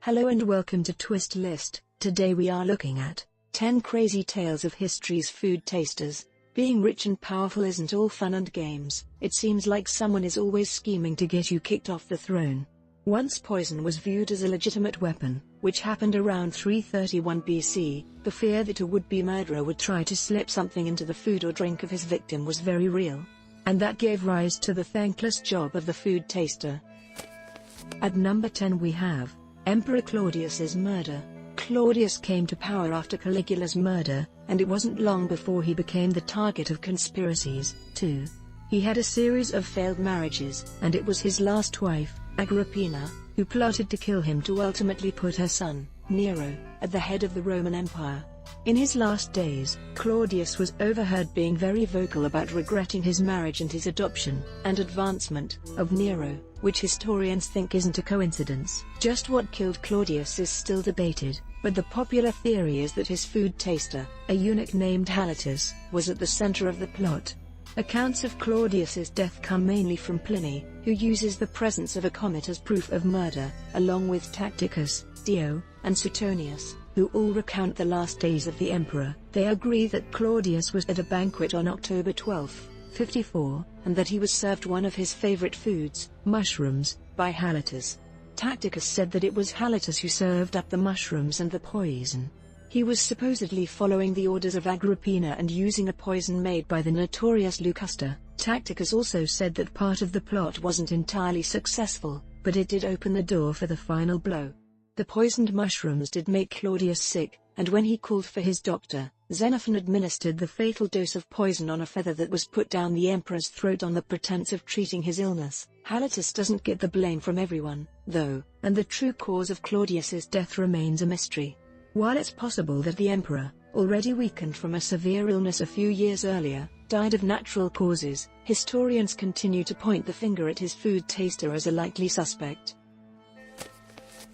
Hello and welcome to Twist List. Today we are looking at 10 crazy tales of history's food tasters. Being rich and powerful isn't all fun and games. It seems like someone is always scheming to get you kicked off the throne. Once poison was viewed as a legitimate weapon, which happened around 331 BC, the fear that a would-be murderer would try to slip something into the food or drink of his victim was very real. And that gave rise to the thankless job of the food taster. At number 10 we have Emperor Claudius's murder. Claudius came to power after Caligula's murder, and it wasn't long before he became the target of conspiracies, too. He had a series of failed marriages, and it was his last wife, Agrippina, who plotted to kill him to ultimately put her son, Nero, at the head of the Roman Empire. In his last days, Claudius was overheard being very vocal about regretting his marriage and his adoption and advancement of Nero, which historians think isn't a coincidence. Just what killed Claudius is still debated, but the popular theory is that his food taster, a eunuch named Halitus, was at the center of the plot. Accounts of Claudius's death come mainly from Pliny, who uses the presence of a comet as proof of murder, along with Tacitus, Dio, and Suetonius, who all recount the last days of the emperor. They agree that Claudius was at a banquet on October 12, 54, and that he was served one of his favorite foods, mushrooms, by Halitus. Tacitus said that it was Halitus who served up the mushrooms and the poison. He was supposedly following the orders of Agrippina and using a poison made by the notorious Locusta. Tacitus also said that part of the plot wasn't entirely successful, but it did open the door for the final blow. The poisoned mushrooms did make Claudius sick, and when he called for his doctor, Xenophon administered the fatal dose of poison on a feather that was put down the emperor's throat on the pretense of treating his illness. Halitus doesn't get the blame from everyone, though, and the true cause of Claudius's death remains a mystery. While it's possible that the emperor, already weakened from a severe illness a few years earlier, died of natural causes, historians continue to point the finger at his food taster as a likely suspect.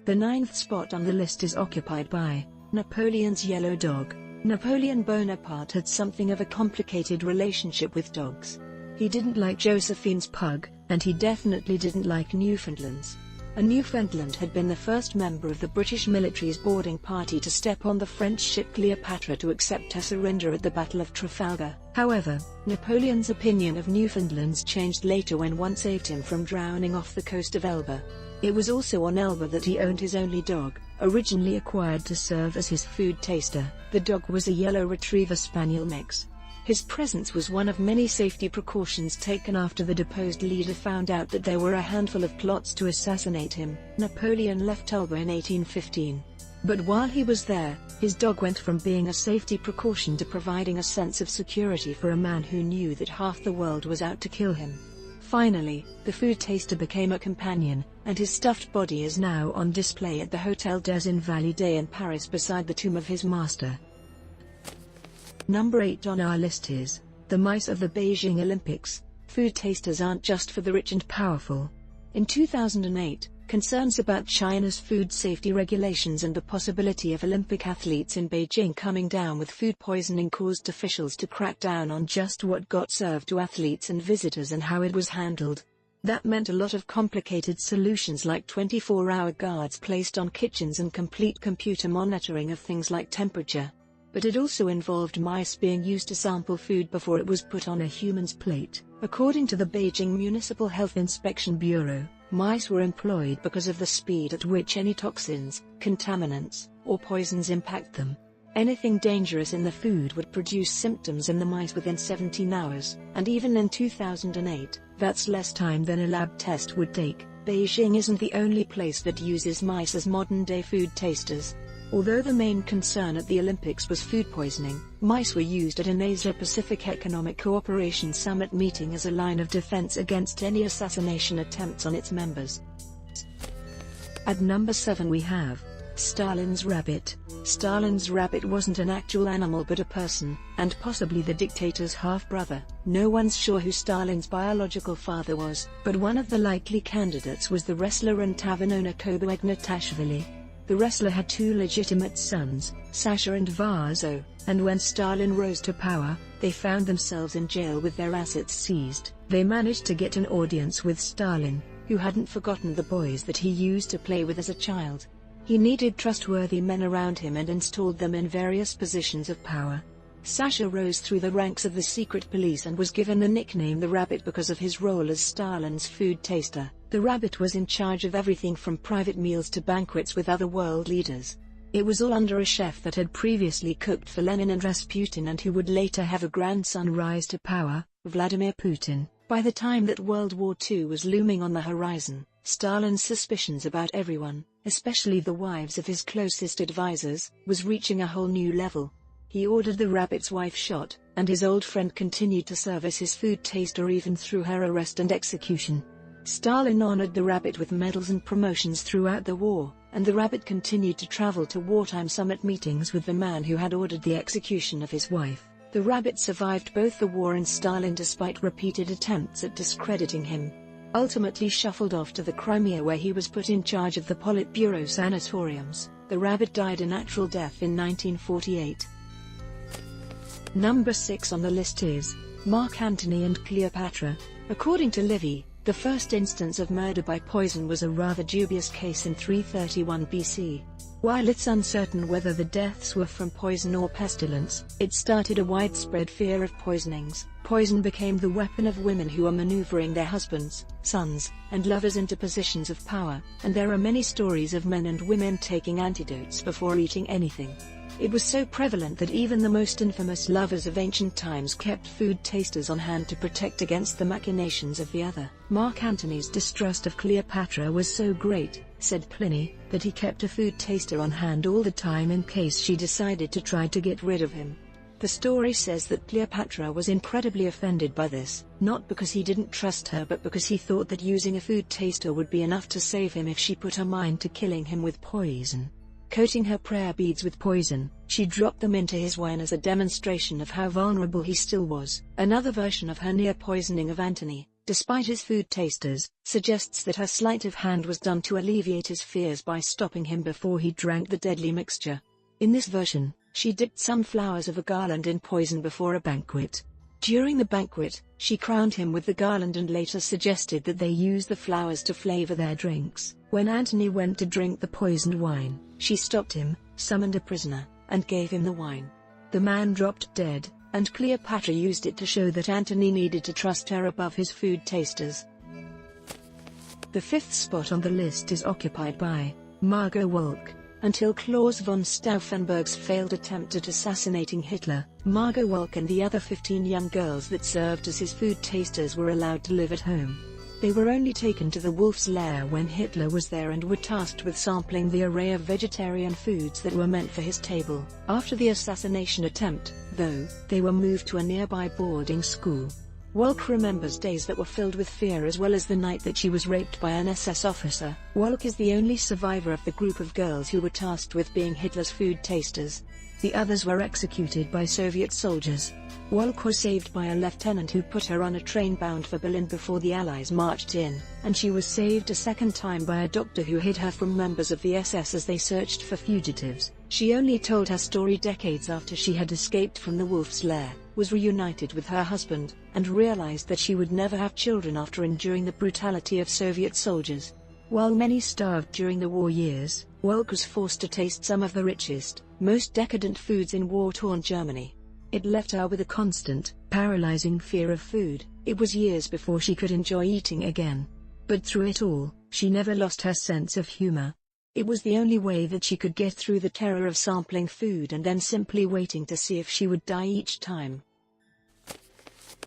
The 9th spot on the list is occupied by Napoleon's yellow dog. Napoleon Bonaparte had something of a complicated relationship with dogs. He didn't like Josephine's pug, and he definitely didn't like Newfoundlands. A Newfoundland had been the first member of the British military's boarding party to step on the French ship Cleopatra to accept her surrender at the Battle of Trafalgar. However, Napoleon's opinion of Newfoundlands changed later when one saved him from drowning off the coast of Elba. It was also on Elba that he owned his only dog, originally acquired to serve as his food taster. The dog was a yellow retriever spaniel mix. His presence was one of many safety precautions taken after the deposed leader found out that there were a handful of plots to assassinate him. Napoleon left Elba in 1815. But while he was there, his dog went from being a safety precaution to providing a sense of security for a man who knew that half the world was out to kill him. Finally, the food taster became a companion, and his stuffed body is now on display at the Hôtel des Invalides in Paris beside the tomb of his master. Number 8 on our list is the mice of the Beijing Olympics. Food tasters aren't just for the rich and powerful. In 2008, concerns about China's food safety regulations and the possibility of Olympic athletes in Beijing coming down with food poisoning caused officials to crack down on just what got served to athletes and visitors and how it was handled. That meant a lot of complicated solutions like 24-hour guards placed on kitchens and complete computer monitoring of things like temperature. But it also involved mice being used to sample food before it was put on a human's plate. According to the Beijing Municipal Health Inspection Bureau, mice were employed because of the speed at which any toxins, contaminants, or poisons impact them. Anything dangerous in the food would produce symptoms in the mice within 17 hours, and even in 2008, that's less time than a lab test would take. Beijing isn't the only place that uses mice as modern-day food tasters. Although the main concern at the Olympics was food poisoning, mice were used at an Asia-Pacific Economic Cooperation Summit meeting as a line of defense against any assassination attempts on its members. At number 7 we have Stalin's rabbit. Stalin's rabbit wasn't an actual animal but a person, and possibly the dictator's half-brother. No one's sure who Stalin's biological father was, but one of the likely candidates was the wrestler and tavern owner Kobo Ignatashvili. The wrestler had 2 legitimate sons, Sasha and Vaso, and when Stalin rose to power, they found themselves in jail with their assets seized. They managed to get an audience with Stalin, who hadn't forgotten the boys that he used to play with as a child. He needed trustworthy men around him and installed them in various positions of power. Sasha rose through the ranks of the secret police and was given the nickname the Rabbit because of his role as Stalin's food taster. The Rabbit was in charge of everything from private meals to banquets with other world leaders. It was all under a chef that had previously cooked for Lenin and Rasputin and who would later have a grandson rise to power, Vladimir Putin. By the time that World War II was looming on the horizon, Stalin's suspicions about everyone, especially the wives of his closest advisors, was reaching a whole new level. He ordered the Rabbit's wife shot, and his old friend continued to serve as his food taster even through her arrest and execution. Stalin honored the Rabbit with medals and promotions throughout the war, and the Rabbit continued to travel to wartime summit meetings with the man who had ordered the execution of his wife. The Rabbit survived both the war and Stalin despite repeated attempts at discrediting him. Ultimately shuffled off to the Crimea where he was put in charge of the Politburo sanatoriums, the Rabbit died a natural death in 1948. Number 6 on the list is Mark Antony and Cleopatra. According to Livy, the first instance of murder by poison was a rather dubious case in 331 BC. While it's uncertain whether the deaths were from poison or pestilence, it started a widespread fear of poisonings. Poison became the weapon of women who are maneuvering their husbands, sons, and lovers into positions of power, and there are many stories of men and women taking antidotes before eating anything. It was so prevalent that even the most infamous lovers of ancient times kept food tasters on hand to protect against the machinations of the other. Mark Antony's distrust of Cleopatra was so great, said Pliny, that he kept a food taster on hand all the time in case she decided to try to get rid of him. The story says that Cleopatra was incredibly offended by this, not because he didn't trust her but because he thought that using a food taster would be enough to save him if she put her mind to killing him with poison. Coating her prayer beads with poison, she dropped them into his wine as a demonstration of how vulnerable he still was. Another version of her near poisoning of Antony, despite his food tasters, suggests that her sleight of hand was done to alleviate his fears by stopping him before he drank the deadly mixture. In this version, she dipped some flowers of a garland in poison before a banquet. During the banquet, she crowned him with the garland and later suggested that they use the flowers to flavor their drinks. When Antony went to drink the poisoned wine, she stopped him, summoned a prisoner, and gave him the wine. The man dropped dead, and Cleopatra used it to show that Antony needed to trust her above his food tasters. The fifth spot on the list is occupied by Margot Wolk. Until Claus von Stauffenberg's failed attempt at assassinating Hitler, Margot Wolk and the other 15 young girls that served as his food tasters were allowed to live at home. They were only taken to the wolf's lair when Hitler was there and were tasked with sampling the array of vegetarian foods that were meant for his table. After the assassination attempt, though, they were moved to a nearby boarding school. Wolk remembers days that were filled with fear as well as the night that she was raped by an SS officer. Wolk is the only survivor of the group of girls who were tasked with being Hitler's food tasters. The others were executed by Soviet soldiers. Wolk was saved by a lieutenant who put her on a train bound for Berlin before the Allies marched in, and she was saved a second time by a doctor who hid her from members of the SS as they searched for fugitives. She only told her story decades after she had escaped from the wolf's lair, was reunited with her husband, and realized that she would never have children after enduring the brutality of Soviet soldiers. While many starved during the war years, Wolk was forced to taste some of the richest, most decadent foods in war-torn Germany. It left her with a constant, paralyzing fear of food. It was years before she could enjoy eating again. But through it all, she never lost her sense of humor. It was the only way that she could get through the terror of sampling food and then simply waiting to see if she would die each time.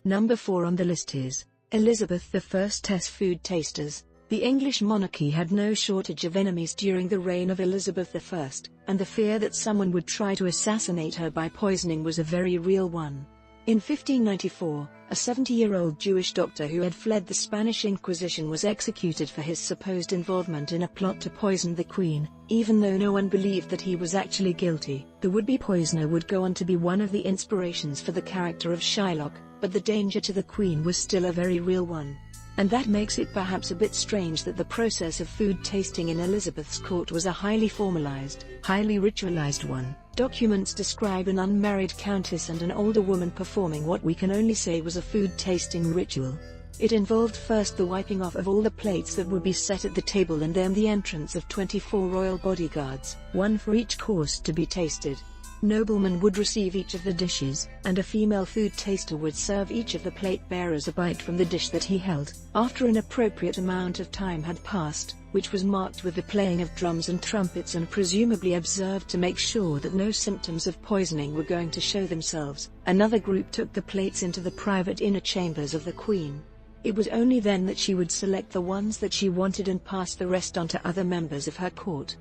Number 4 on the list is Elizabeth I's food tasters. The English monarchy had no shortage of enemies during the reign of Elizabeth I, and the fear that someone would try to assassinate her by poisoning was a very real one. In 1594, a 70-year-old Jewish doctor who had fled the Spanish Inquisition was executed for his supposed involvement in a plot to poison the Queen, even though no one believed that he was actually guilty. The would-be poisoner would go on to be one of the inspirations for the character of Shylock, but the danger to the Queen was still a very real one. And that makes it perhaps a bit strange that the process of food tasting in Elizabeth's court was a highly formalized, highly ritualized one. Documents describe an unmarried countess and an older woman performing what we can only say was a food tasting ritual. It involved first the wiping off of all the plates that would be set at the table and then the entrance of 24 royal bodyguards, one for each course to be tasted. Noblemen would receive each of the dishes, and a female food taster would serve each of the plate bearers a bite from the dish that he held. After an appropriate amount of time had passed, which was marked with the playing of drums and trumpets and presumably observed to make sure that no symptoms of poisoning were going to show themselves, another group took the plates into the private inner chambers of the queen. It was only then that she would select the ones that she wanted and pass the rest on to other members of her court.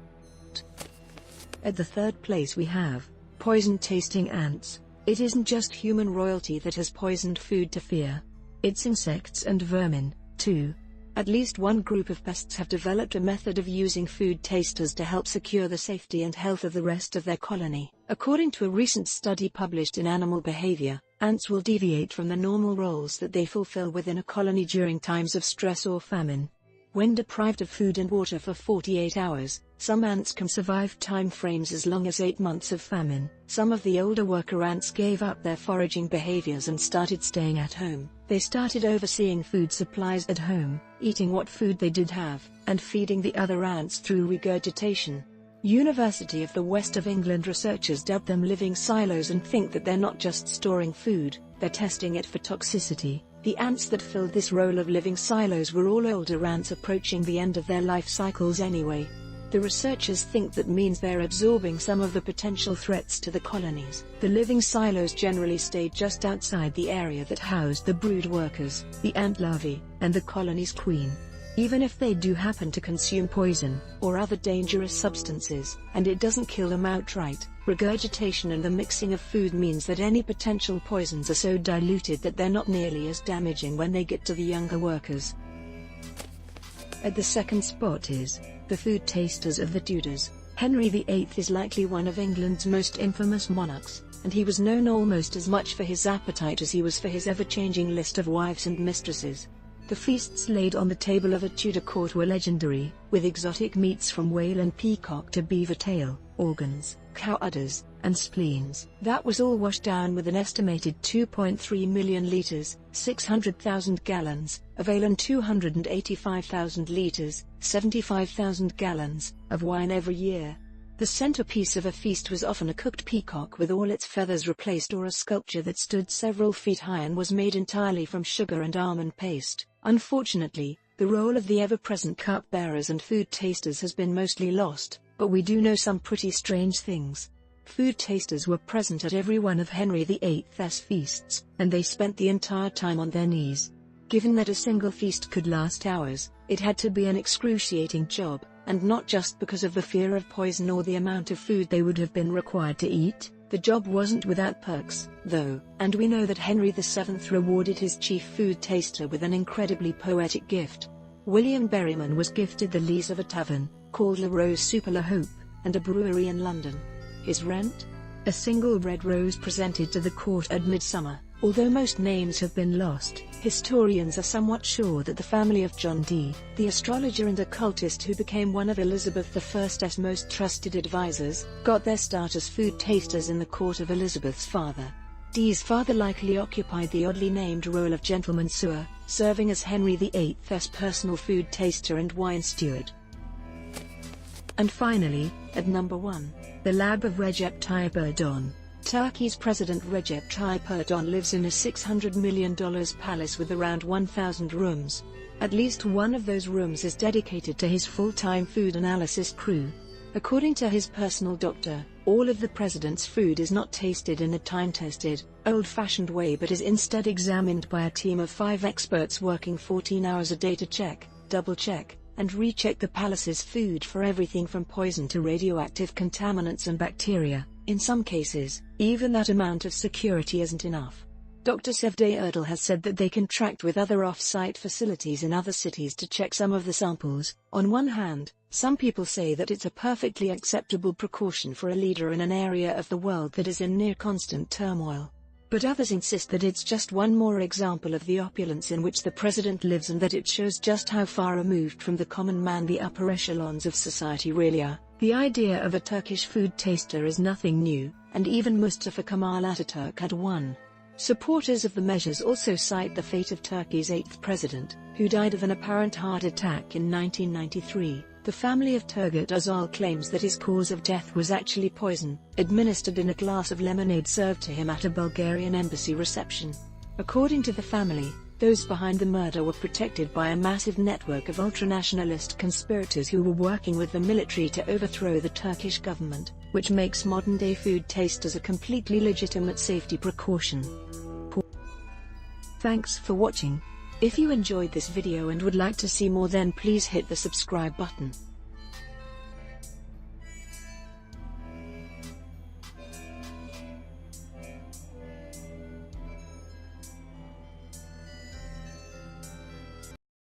At the third place we have poison-tasting ants. It isn't just human royalty that has poisoned food to fear. It's insects and vermin, too. At least one group of pests have developed a method of using food tasters to help secure the safety and health of the rest of their colony. According to a recent study published in Animal Behavior, ants will deviate from the normal roles that they fulfill within a colony during times of stress or famine. When deprived of food and water for 48 hours, some ants can survive time frames as long as 8 months of famine. Some of the older worker ants gave up their foraging behaviors and started staying at home. They started overseeing food supplies at home, eating what food they did have, and feeding the other ants through regurgitation. University of the West of England researchers dubbed them living silos and think that they're not just storing food, they're testing it for toxicity. The ants that filled this role of living silos were all older ants approaching the end of their life cycles anyway. The researchers think that means they're absorbing some of the potential threats to the colonies. The living silos generally stayed just outside the area that housed the brood workers, the ant larvae, and the colony's queen. Even if they do happen to consume poison, or other dangerous substances, and it doesn't kill them outright, regurgitation and the mixing of food means that any potential poisons are so diluted that they're not nearly as damaging when they get to the younger workers. At the second spot is the food tasters of the Tudors. Henry VIII is likely one of England's most infamous monarchs, and he was known almost as much for his appetite as he was for his ever-changing list of wives and mistresses. The feasts laid on the table of a Tudor court were legendary, with exotic meats from whale and peacock to beaver tail, organs, cow udders, and spleens. That was all washed down with an estimated 2.3 million litres, 600,000 gallons, of ale and 285,000 litres, 75,000 gallons, of wine every year. The centerpiece of a feast was often a cooked peacock with all its feathers replaced, or a sculpture that stood several feet high and was made entirely from sugar and almond paste. Unfortunately, the role of the ever-present cup-bearers and food tasters has been mostly lost, but we do know some pretty strange things. Food tasters were present at every one of Henry VIII's feasts, and they spent the entire time on their knees. Given that a single feast could last hours, it had to be an excruciating job, and not just because of the fear of poison or the amount of food they would have been required to eat. The job wasn't without perks, though, and we know that Henry VII rewarded his chief food taster with an incredibly poetic gift. William Berryman was gifted the lease of a tavern, called La Rose Super La Hope, and a brewery in London. His rent? A single red rose presented to the court at midsummer. Although most names have been lost, historians are somewhat sure that the family of John Dee, the astrologer and occultist who became one of Elizabeth I's most trusted advisors, got their start as food tasters in the court of Elizabeth's father. Dee's father likely occupied the oddly named role of gentleman sewer, serving as Henry VIII's personal food taster and wine steward. And finally, at number 1, the lab of Recep Tayyip Erdogan. Turkey's President Recep Tayyip Erdogan lives in a $600 million palace with around 1,000 rooms. At least one of those rooms is dedicated to his full-time food analysis crew. According to his personal doctor, all of the president's food is not tasted in a time-tested, old-fashioned way but is instead examined by a team of 5 experts working 14 hours a day to check, double-check, and recheck the palace's food for everything from poison to radioactive contaminants and bacteria. In some cases, even that amount of security isn't enough. Dr. Sevde Erdal has said that they contract with other off-site facilities in other cities to check some of the samples. On one hand, some people say that it's a perfectly acceptable precaution for a leader in an area of the world that is in near constant turmoil. But others insist that it's just one more example of the opulence in which the president lives and that it shows just how far removed from the common man the upper echelons of society really are. The idea of a Turkish food taster is nothing new, and even Mustafa Kemal Ataturk had one. Supporters of the measures also cite the fate of Turkey's 8th president, who died of an apparent heart attack in 1993. The family of Turgut Özal claims that his cause of death was actually poison, administered in a glass of lemonade served to him at a Bulgarian embassy reception. According to the family, those behind the murder were protected by a massive network of ultranationalist conspirators who were working with the military to overthrow the Turkish government, which makes modern-day food tasters a completely legitimate safety precaution. Thanks for watching. If you enjoyed this video and would like to see more, then please hit the subscribe button.